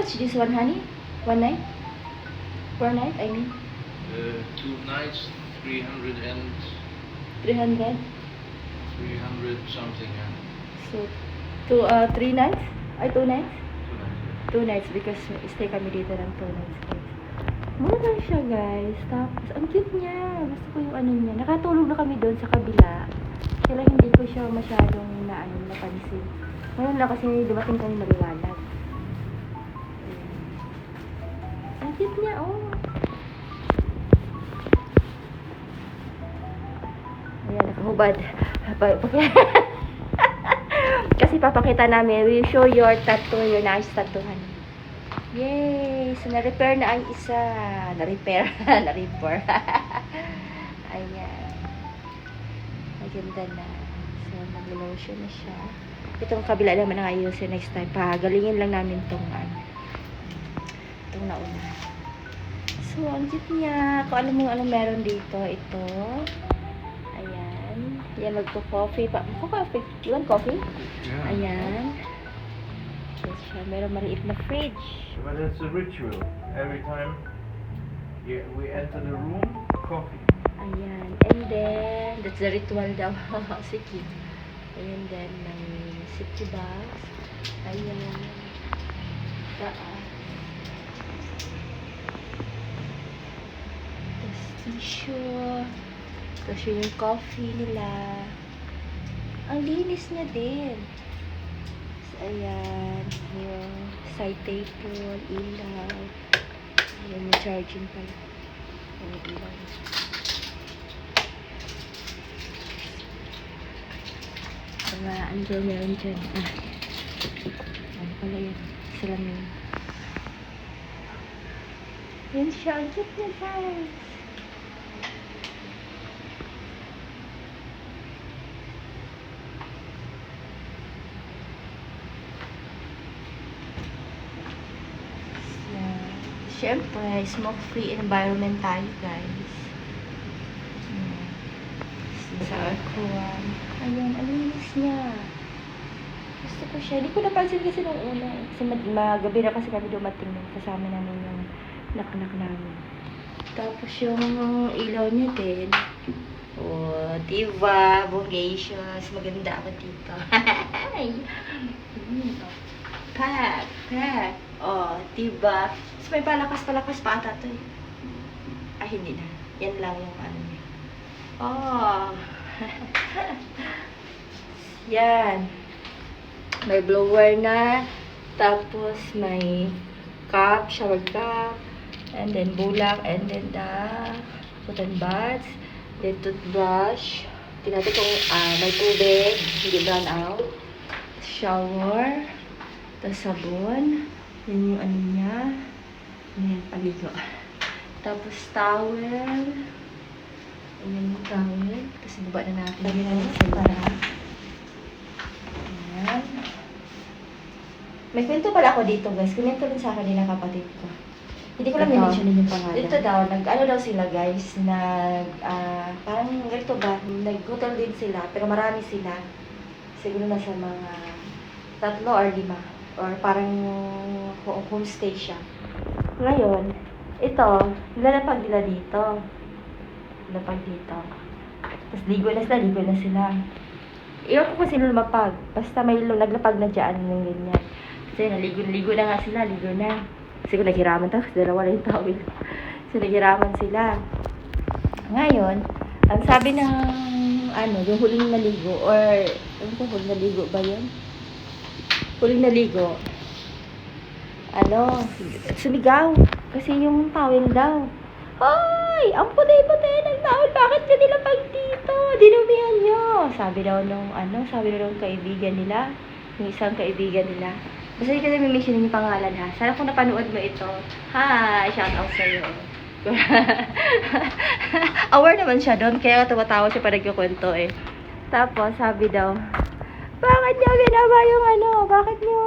much this one, honey? One night? Per night, I mean? 2 nights, 300 and 300? 300 something, yeah. So, 3 nights? Ay, 2 nights? 2 nights, 2 nights because stay kami dito ng 2 nights, guys. Mura siya, guys. Tapos, ang cute niya. Gusto ko yung ano niya. Nakatulog na kami doon sa kabila. Kaya hindi ko siya masyadong napansin. Ngayon lang kasi dumating kami maliwanag. Ang cute niya, oh. Ayan, nakahubad. Kasi papakita namin, we show your tattoo, your nice tattoo, honey. Yay! So, na-repair na ang isa. Na-repair. Na-repair. Ayan. Maganda na. So, mag-lotion na siya. Itong kabila naman ang ayusin next time. Pagalingin lang namin itong nauna. So, ang cute niya. Kung alam mo anong meron dito, ito. Ayan. Yan, magpo-coffee pa. Magpo-coffee. You want coffee? Yeah. Ayan. Yes, siya. Meron maliit na fridge. But it's a ritual. Every time we enter the room, coffee. Ayan. And then, that's the ritual daw. Sige. And then, may safety box. Ayan. Taas. Tapos tissue. Tapos yun yung coffee nila. Ang linis niya din. So, ayan. Yung side table, ilaw. Ayan yung charging pala. Ayan, ilaw. Mga ano daw meron dyan. Ano pala yun? Salamin. Yan siya. Ang cute niya, guys. Yeah. Siyempre, smoke-free environment tayo, guys. Sa aircon. Ayan, ang linis niya. Gusto ko siya. Hindi ko napansin kasi nung una. Kasi magabi na kasi kami dumating nung kasama namin yung nak-nak namin. Tapos yung ilaw niya din. Oh, diba? Bongacious. Maganda ako dito. Pack. Oh, diba? Tapos may palakas pa ata to eh. Ah, hindi na. Yan lang yung ano niya. Oh. Yan. May blower na. Tapos may cup, shower cup. And then bulak. And then the cotton buds. Then toothbrush. Tingnan kung may tubig. Hindi run out. Shower. Tapos sabon. Yan yung ano niya. Yan, paligo. Tapos towel. Ayan yung towel. Tapos baba na natin. Lagyan na natin para. Ayan. May kwento pala ako dito, guys. Kunento rin sa akin nila kapatid ko. Hindi ko lang i-mentionin yung pangalan. Ito daw, ano daw sila, guys, parang ganito ba, nag-hotel din sila, pero marami sila. Siguro nasa mga 3 or 5. Or parang homestay siya. Ngayon, ito, nilalapag nila dito. Lapag dito. Tapos ligo na sila. Iwan ko kung sino lumapag. Basta may naglapag na dyan ng ganyan. Kasi naligo na nga sila, ligo na. Kasi kung naghiraman tapos dalawa na yung tawil. So naghiraman sila. Ngayon, ang sabi ng yung huling naligo or huling naligo ba yun? Huling naligo. Sumigaw. Kasi yung tawil daw. Hoy! Ang puti-puti ng tawel. Bakit ka nilapag dito? Dinumihan nyo. Sabi daw nung kaibigan nila. Yung isang kaibigan nila. Basta hindi ko na mention yung pangalan, ha. Sana kung napanood mo ito. Hi! Shout out sa'yo. Aware naman siya doon. Kaya tumatawa siya pa nagkukwento eh. Tapos, sabi daw, bakit niyo binaba yung bakit niyo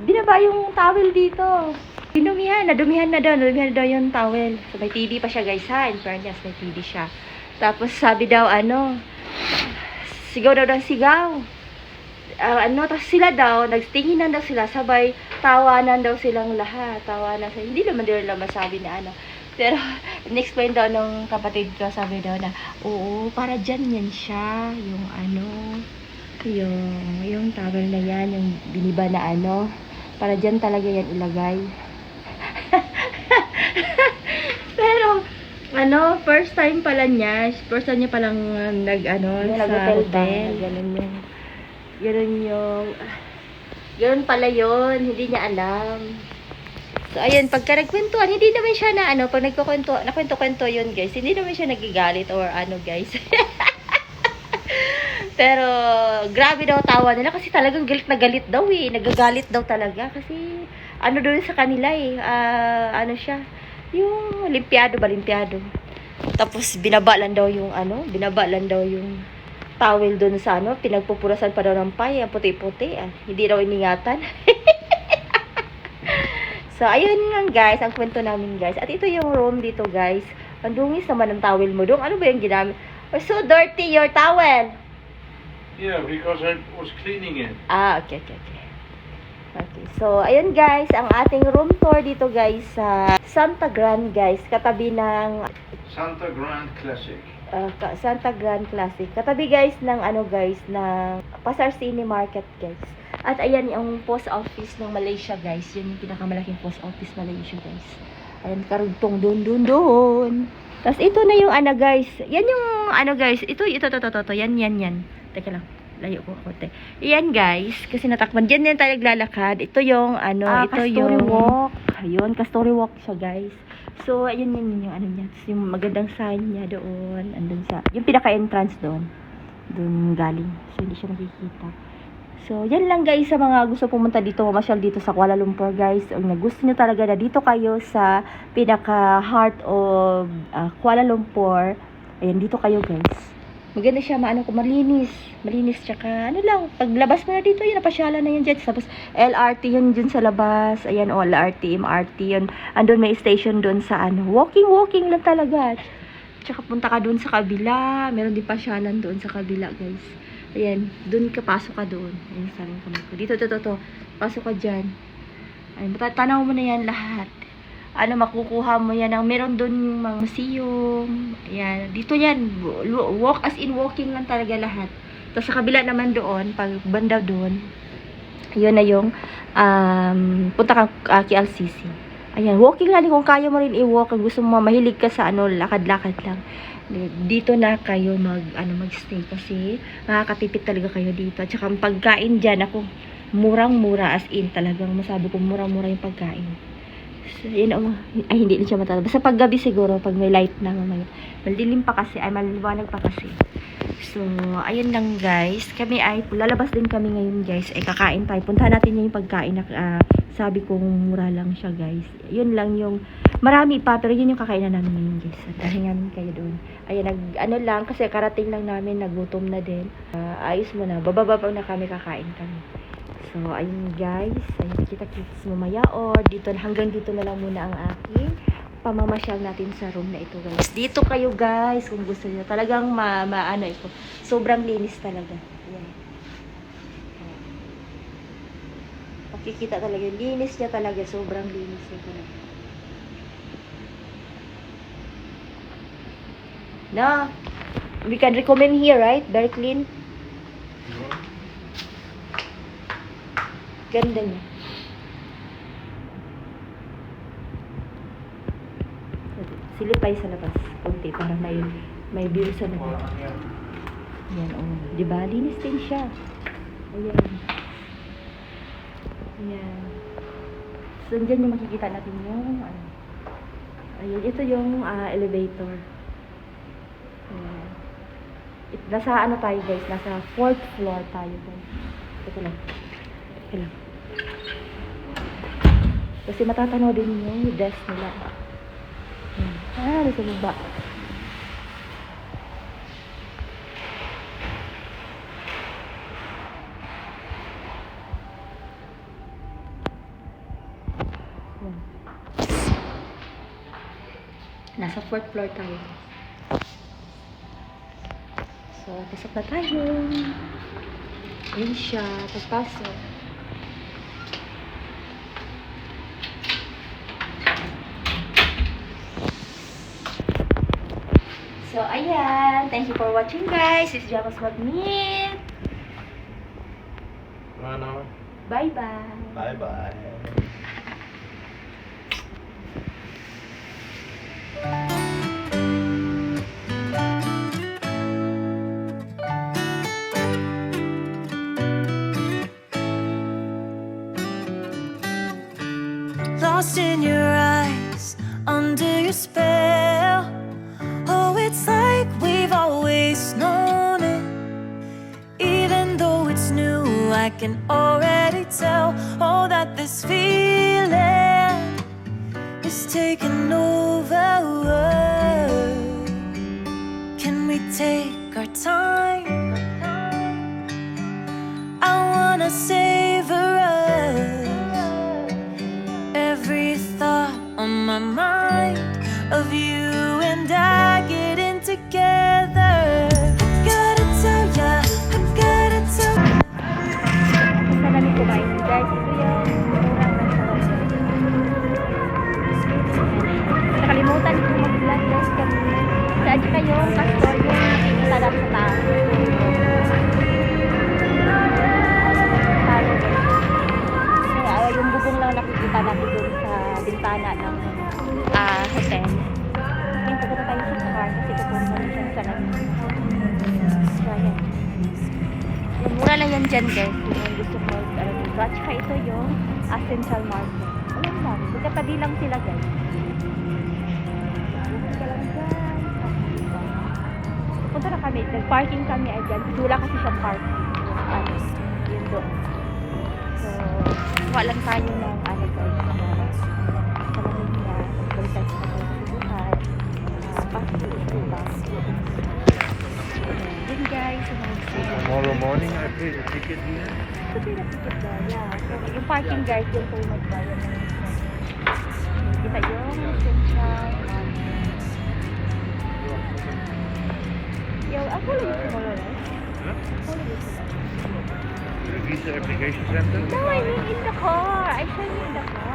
binaba yung towel dito? Dumihan na daw yung towel. So, may TV pa siya, guys, ha. In fairness, may TV siya. Tapos, sabi daw, sigaw daw. tapos sila daw, nagtinginan daw sila, sabay, tawanan daw silang lahat. Tawanan sila. Hindi naman nila masabi na ano. Pero, in-explain daw nung kapatid ko, sabi daw na, oo, para dyan yan siya, yung ano, yung towel na yan, yung biniba na ano, para dyan talaga yan ilagay. Pero, ano, first time niya palang sa hotel. Ganun pala yun, hindi niya alam. So, ayun, pagka nagkwentuhan, hindi naman siya na, pag nakwento-kwento yun, guys, hindi naman siya nagigalit or guys. Pero, grabe daw tawa nila kasi talagang galit na galit daw eh. Nagagalit daw talaga kasi, doon sa kanila eh, siya, yung limpyado. Tapos, binaba lang daw yung towel doon sa pinagpupurasan pa daw ng pay, ang puti-puti, hindi daw iningatan. So, ayun nga guys, ang kwento namin guys. At ito yung room dito guys. Ang dungis naman ng towel mo dong. Ano ba yung ginamit? Oh, so dirty your towel. Yeah, because I was cleaning it. Okay. Okay, so ayun guys, ang ating room tour dito guys sa Santa Grand guys. Katabi ng Santa Grand Classic. Santa Grand Classic. Katabi guys ng ng Pasar City Market guys. At ayan yung post office ng Malaysia guys. Yun yung pinakamalaking post office Malaysia guys. Ayan, karugtong doon. Tapos ito na yung guys. Yan yung guys. Ito. Yan. Teka lang. Layo ko ako. Yan guys. Kasi natakpan. Diyan yan tayo naglalakad. Ito yung ito yung walk. Ayun, Castory Walk siya guys. So, ayun yung niya. Tapos yung magandang sign niya doon. Andun sa, yung pinaka-entrance doon. Doon galing. So, hindi siya nakikita. So, yan lang guys sa mga gusto pumunta dito, mamasyal dito sa Kuala Lumpur guys. Kung gusto nyo talaga na dito kayo sa pinaka-heart of Kuala Lumpur, ayan, dito kayo guys. Maganda siya, malinis. Tsaka, paglabas mo na dito, yun, napasyalan na yan dyan. Tapos, LRT yun dyan sa labas. Ayan, LRT, MRT yun. Andun may station doon sa walking lang talaga. Tsaka punta ka doon sa kabila. Meron din pasyalan doon sa kabila guys. Ayan, doon ka, pasok ka doon. Ayan, sabi kamay ko. Dito, pasok ka dyan. Ayan, matatanaw mo na yan lahat. Makukuha mo yan. Meron doon yung mga museum. Ayan, dito yan. Walk as in walking lang talaga lahat. Tapos sa kabila naman doon, pag banda doon, yun na yung, punta kang KLCC. Ayan, walking lang. Kung kaya mo rin i-walk, kung gusto mo, mahilig ka sa lakad-lakad lang. Dito na kayo magstay kasi makakatipid talaga kayo dito. At saka ang pagkain dyan, murang-mura as in talagang masabi ko murang-mura yung pagkain. So, yun, hindi na siya matala. Basta paggabi siguro, pag may light na mamaya. Malilim pa kasi, maliwanag pa kasi. So, ayun lang guys. Kami lalabas din kami ngayon guys. Kakain tayo. Puntahan natin yung pagkain na sabi kong mura lang siya guys. Yun lang yung, marami pa, pero yun yung kakainan namin ngayon guys. At dahingan kayo doon. Ayan, lang, kasi karating lang namin, nagutom na din. Ayos mo na, bababa pa na kami, kakain kami. So, ayun guys, kita-kits mamaya or hanggang dito na lang muna ang aking pamamasyal natin sa room na ito guys. Dito kayo guys, kung gusto niyo. Talagang ito. Sobrang linis talaga. Ayan. Makikita talaga, linis niya talaga, sobrang linis niya talaga. No, we can recommend here, right? Very clean. Ganda niya. Silip tayo sa labas. Kunti, para may view sa labas. Ayan, diba? Linis din siya. Ayan. So, dyan yung makikita natin yung ayun, ito yung elevator. Nasa tayo guys, nasa 4th floor tayo guys. Ito lang. Kasi matatanaw din yung desk nila. Nasa baba. Nasa 4th floor tayo. So, pasok na tayo. Yun siya, pagpasok. So, ayan. Thank you for watching, guys. This is Jamas Magmeet. Ano? Bye-bye. Bye-bye. Lost in your eyes, under your spell. Oh, it's like we've always known it. Even though it's new, I can already tell. Oh, that this feeling is taking over. Can we take our time? I wanna savor us. Every thought on my mind of you and I getting together. Gotta tell ya, I gotta tell ya. Tapos na kami kumain, guys. Ito yung murang restaurant. Nakalimutan ko mag-vlog, guys. Kami sa aja kayo, pastor yung nakikita lang sa taas. Yung bubong lang nakikita natin doon sa bintana ng hotel. Ngayon pupunta tayo sa car kasi pupunta rin siya sa namin. So, ayan. Yung mura lang yan dyan, guys. Yung gusto mo, dito. At saka ito yung Central Market. Alam lang, magkatabi lang sila, guys. Pupunta lang dyan. Pupunta na kami. Nag-parking kami ay dyan. Wala kasi siyang parking. Yun doon. So, kuha lang tayo ng ano, guys. Sa lamin niya. Balikan sa pagkakubuhan. Pasok ito ba? Yun, guys. Tomorrow morning I pay the ticket here. Ito pinag-ticket ba? Yeah. So, yung parking, guys, yung tayo magbayan ng kita yung Central Market. Yo, ako lang yung tomorrow, right? Huh? Ako lang yung tomorrow. The visa application center. No, I mean in the car. I saw you in the car.